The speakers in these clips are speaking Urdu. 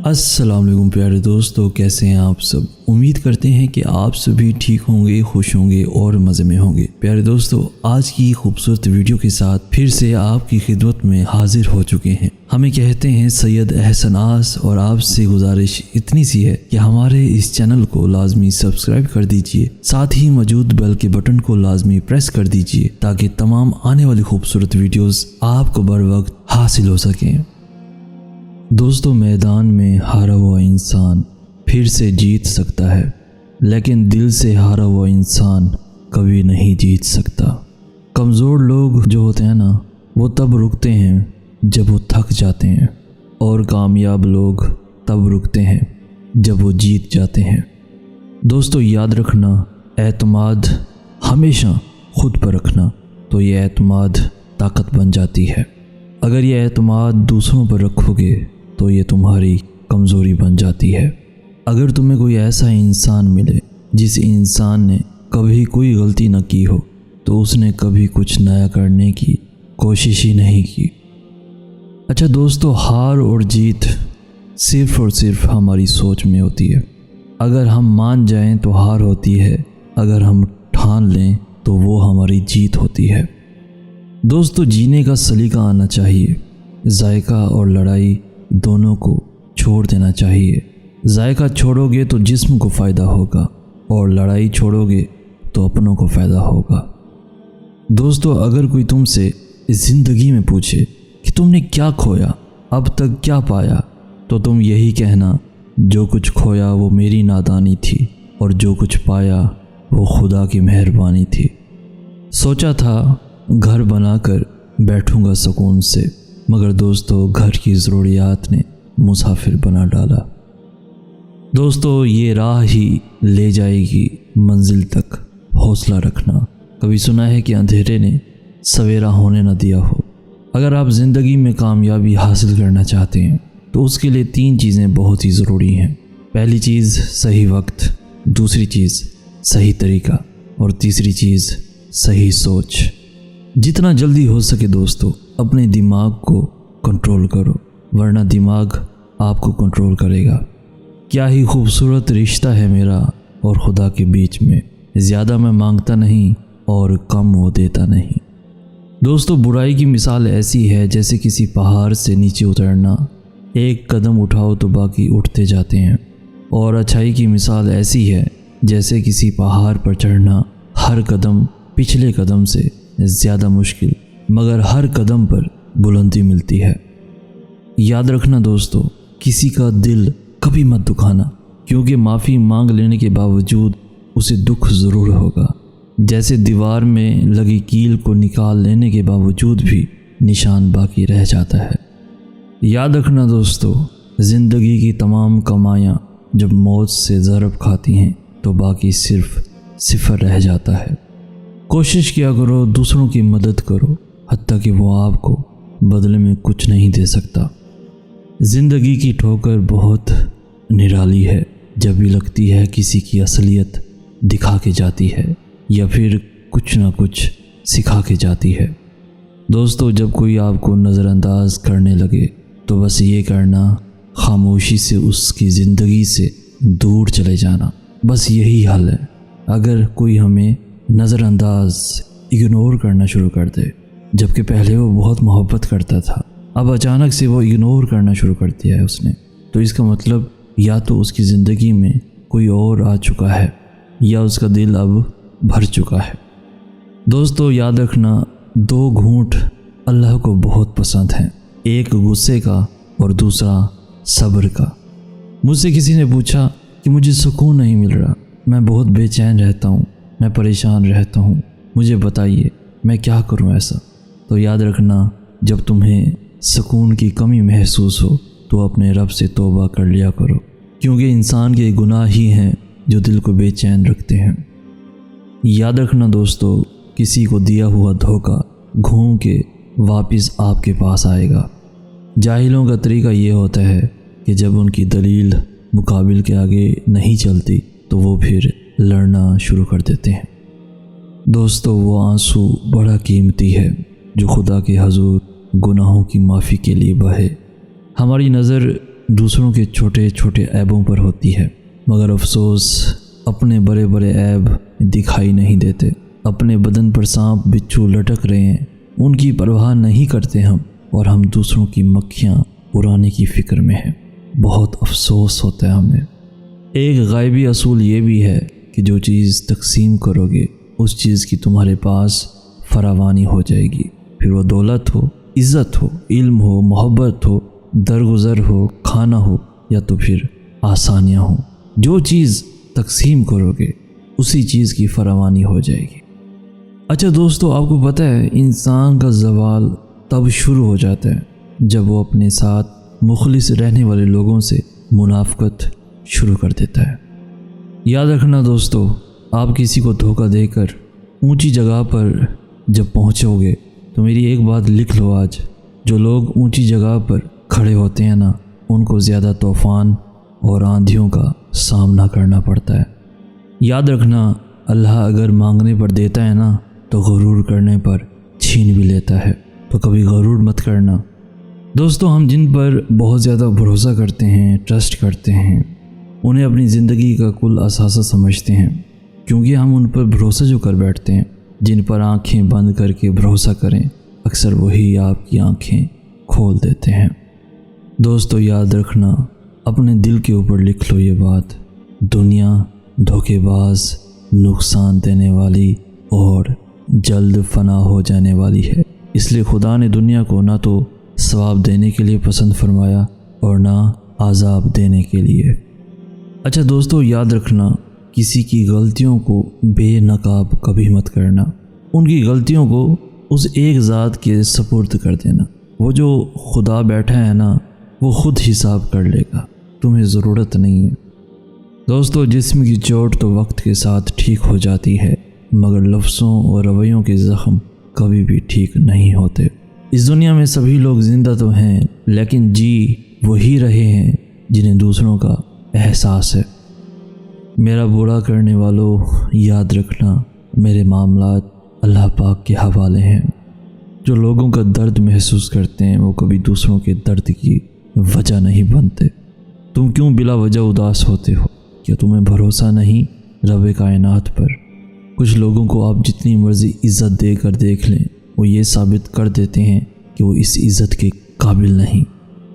السلام علیکم پیارے دوستو، کیسے ہیں آپ سب؟ امید کرتے ہیں کہ آپ سبھی ٹھیک ہوں گے، خوش ہوں گے اور مزے میں ہوں گے۔ پیارے دوستو، آج کی خوبصورت ویڈیو کے ساتھ پھر سے آپ کی خدمت میں حاضر ہو چکے ہیں۔ ہمیں کہتے ہیں سید احسن آس، اور آپ سے گزارش اتنی سی ہے کہ ہمارے اس چینل کو لازمی سبسکرائب کر دیجئے، ساتھ ہی موجود بیل کے بٹن کو لازمی پریس کر دیجئے تاکہ تمام آنے والی خوبصورت ویڈیوز آپ کو بر وقت حاصل ہو سکیں۔ دوستو، میدان میں ہارا ہوا انسان پھر سے جیت سکتا ہے، لیکن دل سے ہارا ہوا انسان کبھی نہیں جیت سکتا۔ کمزور لوگ جو ہوتے ہیں نا، وہ تب رکتے ہیں جب وہ تھک جاتے ہیں، اور کامیاب لوگ تب رکتے ہیں جب وہ جیت جاتے ہیں۔ دوستو، یاد رکھنا، اعتماد ہمیشہ خود پر رکھنا، تو یہ اعتماد طاقت بن جاتی ہے۔ اگر یہ اعتماد دوسروں پر رکھو گے تو یہ تمہاری کمزوری بن جاتی ہے۔ اگر تمہیں کوئی ایسا انسان ملے جس انسان نے کبھی کوئی غلطی نہ کی ہو، تو اس نے کبھی کچھ نیا کرنے کی کوشش ہی نہیں کی۔ اچھا دوستو، ہار اور جیت صرف اور صرف ہماری سوچ میں ہوتی ہے۔ اگر ہم مان جائیں تو ہار ہوتی ہے، اگر ہم ٹھان لیں تو وہ ہماری جیت ہوتی ہے۔ دوستو، جینے کا سلیقہ آنا چاہیے۔ ذائقہ اور لڑائی دونوں کو چھوڑ دینا چاہیے۔ ذائقہ چھوڑو گے تو جسم کو فائدہ ہوگا، اور لڑائی چھوڑو گے تو اپنوں کو فائدہ ہوگا۔ دوستو، اگر کوئی تم سے زندگی میں پوچھے کہ تم نے کیا کھویا، اب تک کیا پایا، تو تم یہی کہنا، جو کچھ کھویا وہ میری نادانی تھی، اور جو کچھ پایا وہ خدا کی مہربانی تھی۔ سوچا تھا گھر بنا کر بیٹھوں گا سکون سے، مگر دوستو گھر کی ضروریات نے مسافر بنا ڈالا۔ دوستو، یہ راہ ہی لے جائے گی منزل تک، حوصلہ رکھنا۔ کبھی سنا ہے کہ اندھیرے نے سویرا ہونے نہ دیا ہو۔ اگر آپ زندگی میں کامیابی حاصل کرنا چاہتے ہیں تو اس کے لیے 3 چیزیں بہت ہی ضروری ہیں۔ پہلی چیز صحیح وقت، دوسری چیز صحیح طریقہ، اور تیسری چیز صحیح سوچ۔ جتنا جلدی ہو سکے دوستو، اپنے دماغ کو کنٹرول کرو، ورنہ دماغ آپ کو کنٹرول کرے گا۔ کیا ہی خوبصورت رشتہ ہے میرا اور خدا کے بیچ میں، زیادہ میں مانگتا نہیں اور کم وہ دیتا نہیں۔ دوستو، برائی کی مثال ایسی ہے جیسے کسی پہاڑ سے نیچے اترنا، ایک قدم اٹھاؤ تو باقی اٹھتے جاتے ہیں، اور اچھائی کی مثال ایسی ہے جیسے کسی پہاڑ پر چڑھنا، ہر قدم پچھلے قدم سے زیادہ مشکل، مگر ہر قدم پر بلندی ملتی ہے۔ یاد رکھنا دوستو، کسی کا دل کبھی مت دکھانا، کیونکہ معافی مانگ لینے کے باوجود اسے دکھ ضرور ہوگا۔ جیسے دیوار میں لگی کیل کو نکال لینے کے باوجود بھی نشان باقی رہ جاتا ہے۔ یاد رکھنا دوستو، زندگی کی تمام کمائیاں جب موت سے ضرب کھاتی ہیں تو باقی صرف صفر رہ جاتا ہے۔ کوشش کیا کرو، دوسروں کی مدد کرو، حتیٰ کہ وہ آپ کو بدلے میں کچھ نہیں دے سکتا۔ زندگی کی ٹھوکر بہت نرالی ہے، جب بھی لگتی ہے کسی کی اصلیت دکھا کے جاتی ہے، یا پھر کچھ نہ کچھ سکھا کے جاتی ہے۔ دوستو، جب کوئی آپ کو نظر انداز کرنے لگے تو بس یہ کرنا، خاموشی سے اس کی زندگی سے دور چلے جانا، بس یہی حل ہے۔ اگر کوئی ہمیں نظر انداز، اگنور کرنا شروع کر دے، جبکہ پہلے وہ بہت محبت کرتا تھا، اب اچانک سے وہ اگنور کرنا شروع کر دیا ہے اس نے، تو اس کا مطلب یا تو اس کی زندگی میں کوئی اور آ چکا ہے، یا اس کا دل اب بھر چکا ہے۔ دوستو، یاد رکھنا، 2 گھونٹ اللہ کو بہت پسند ہیں، ایک غصے کا اور دوسرا صبر کا۔ مجھ سے کسی نے پوچھا کہ مجھے سکون نہیں مل رہا، میں بہت بے چین رہتا ہوں، میں پریشان رہتا ہوں، مجھے بتائیے میں کیا کروں ایسا؟ تو یاد رکھنا، جب تمہیں سکون کی کمی محسوس ہو تو اپنے رب سے توبہ کر لیا کرو، کیونکہ انسان کے گناہ ہی ہیں جو دل کو بے چین رکھتے ہیں۔ یاد رکھنا دوستو، کسی کو دیا ہوا دھوکہ گھوم کے واپس آپ کے پاس آئے گا۔ جاہلوں کا طریقہ یہ ہوتا ہے کہ جب ان کی دلیل مقابل کے آگے نہیں چلتی تو وہ پھر لڑنا شروع کر دیتے ہیں۔ دوستو، وہ آنسو بڑا قیمتی ہے جو خدا کے حضور گناہوں کی معافی کے لیے بہے۔ ہماری نظر دوسروں کے چھوٹے چھوٹے عیبوں پر ہوتی ہے، مگر افسوس اپنے بڑے بڑے عیب دکھائی نہیں دیتے۔ اپنے بدن پر سانپ بچھو لٹک رہے ہیں، ان کی پرواہ نہیں کرتے ہم، اور ہم دوسروں کی مکھیاں اڑانے کی فکر میں ہیں۔ بہت افسوس ہوتا ہے ہمیں۔ ایک غائبی اصول یہ بھی ہے کہ جو چیز تقسیم کرو گے اس چیز کی تمہارے پاس فراوانی ہو جائے گی، پھر وہ دولت ہو، عزت ہو، علم ہو، محبت ہو، درگزر ہو، کھانا ہو، یا تو پھر آسانیاں ہوں۔ جو چیز تقسیم کرو گے اسی چیز کی فراوانی ہو جائے گی۔ اچھا دوستو، آپ کو پتہ ہے انسان کا زوال تب شروع ہو جاتا ہے جب وہ اپنے ساتھ مخلص رہنے والے لوگوں سے منافقت شروع کر دیتا ہے۔ یاد رکھنا دوستو، آپ کسی کو دھوکہ دے کر اونچی جگہ پر جب پہنچو گے تو میری ایک بات لکھ لو آج، جو لوگ اونچی جگہ پر کھڑے ہوتے ہیں نا، ان کو زیادہ طوفان اور آندھیوں کا سامنا کرنا پڑتا ہے۔ یاد رکھنا، اللہ اگر مانگنے پر دیتا ہے نا تو غرور کرنے پر چھین بھی لیتا ہے، تو کبھی غرور مت کرنا۔ دوستو، ہم جن پر بہت زیادہ بھروسہ کرتے ہیں، ٹرسٹ کرتے ہیں، انہیں اپنی زندگی کا کل اثاثہ سمجھتے ہیں، کیونکہ ہم ان پر بھروسہ جو کر بیٹھتے ہیں، جن پر آنکھیں بند کر کے بھروسہ کریں، اکثر وہی آپ کی آنکھیں کھول دیتے ہیں۔ دوستو یاد رکھنا، اپنے دل کے اوپر لکھ لو یہ بات، دنیا دھوکے باز، نقصان دینے والی اور جلد فنا ہو جانے والی ہے۔ اس لیے خدا نے دنیا کو نہ تو ثواب دینے کے لیے پسند فرمایا اور نہ عذاب دینے کے لیے۔ اچھا دوستو یاد رکھنا، کسی کی غلطیوں کو بے نقاب کبھی مت کرنا۔ ان کی غلطیوں کو اس ایک ذات کے سپرد کر دینا۔ وہ جو خدا بیٹھا ہے نا، وہ خود حساب کر لے گا، تمہیں ضرورت نہیں ہے۔ دوستو، جسم کی چوٹ تو وقت کے ساتھ ٹھیک ہو جاتی ہے، مگر لفظوں اور رویوں کے زخم کبھی بھی ٹھیک نہیں ہوتے۔ اس دنیا میں سبھی لوگ زندہ تو ہیں، لیکن جی وہی رہے ہیں جنہیں دوسروں کا احساس ہے۔ میرا برا کرنے والوں، یاد رکھنا میرے معاملات اللہ پاک کے حوالے ہیں۔ جو لوگوں کا درد محسوس کرتے ہیں وہ کبھی دوسروں کے درد کی وجہ نہیں بنتے۔ تم کیوں بلا وجہ اداس ہوتے ہو؟ کیا تمہیں بھروسہ نہیں رب کائنات پر؟ کچھ لوگوں کو آپ جتنی مرضی عزت دے کر دیکھ لیں، وہ یہ ثابت کر دیتے ہیں کہ وہ اس عزت کے قابل نہیں،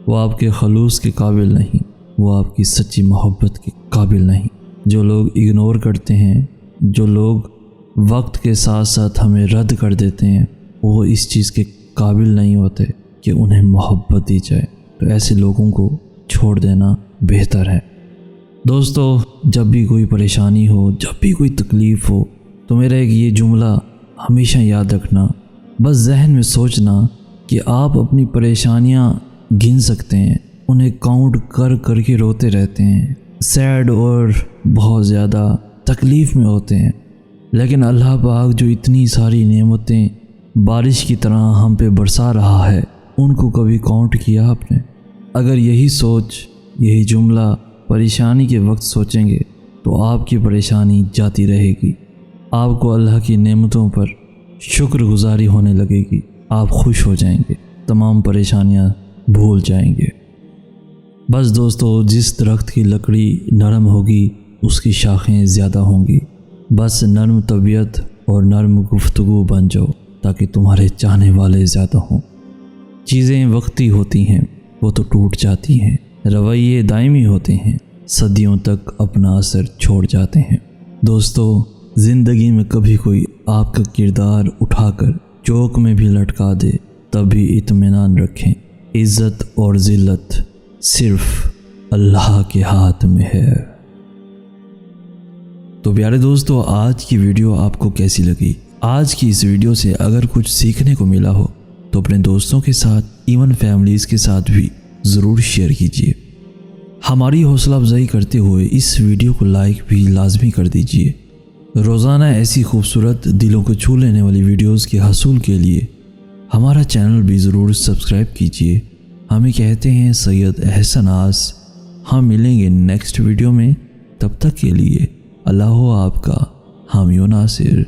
وہ آپ کے خلوص کے قابل نہیں، وہ آپ کی سچی محبت کے قابل نہیں۔ جو لوگ اگنور کرتے ہیں، جو لوگ وقت کے ساتھ ساتھ ہمیں رد کر دیتے ہیں، وہ اس چیز کے قابل نہیں ہوتے کہ انہیں محبت دی جائے۔ تو ایسے لوگوں کو چھوڑ دینا بہتر ہے۔ دوستو، جب بھی کوئی پریشانی ہو، جب بھی کوئی تکلیف ہو، تو میرا ایک یہ جملہ ہمیشہ یاد رکھنا، بس ذہن میں سوچنا کہ آپ اپنی پریشانیاں گن سکتے ہیں، انہیں کاؤنٹ کر کر کے روتے رہتے ہیں، سیڈ اور بہت زیادہ تکلیف میں ہوتے ہیں، لیکن اللہ پاک جو اتنی ساری نعمتیں بارش کی طرح ہم پہ برسا رہا ہے، ان کو کبھی کاؤنٹ کیا آپ نے؟ اگر یہی سوچ، یہی جملہ پریشانی کے وقت سوچیں گے تو آپ کی پریشانی جاتی رہے گی، آپ کو اللہ کی نعمتوں پر شکر گزاری ہونے لگے گی، آپ خوش ہو جائیں گے، تمام پریشانیاں بھول جائیں گے۔ بس دوستو، جس درخت کی لکڑی نرم ہوگی اس کی شاخیں زیادہ ہوں گی۔ بس نرم طبیعت اور نرم گفتگو بن جاؤ تاکہ تمہارے چاہنے والے زیادہ ہوں۔ چیزیں وقتی ہوتی ہیں، وہ تو ٹوٹ جاتی ہیں، رویے دائمی ہوتے ہیں، صدیوں تک اپنا اثر چھوڑ جاتے ہیں۔ دوستو، زندگی میں کبھی کوئی آپ کا کردار اٹھا کر چوک میں بھی لٹکا دے تب بھی اطمینان رکھیں، عزت اور ذلت صرف اللہ کے ہاتھ میں ہے۔ تو پیارے دوستو، آج کی ویڈیو آپ کو کیسی لگی؟ آج کی اس ویڈیو سے اگر کچھ سیکھنے کو ملا ہو تو اپنے دوستوں کے ساتھ، ایون فیملیز کے ساتھ بھی ضرور شیئر کیجیے۔ ہماری حوصلہ افزائی کرتے ہوئے اس ویڈیو کو لائک بھی لازمی کر دیجیے۔ روزانہ ایسی خوبصورت دلوں کو چھو لینے والی ویڈیوز کے حصول کے لیے ہمارا چینل بھی ضرور سبسکرائب کیجیے۔ ہمیں کہتے ہیں سید احسن آس۔ ہم ملیں گے نیکسٹ ویڈیو میں، تب تک کے لیے اللہ ہو آپ کا حامی و ناصر۔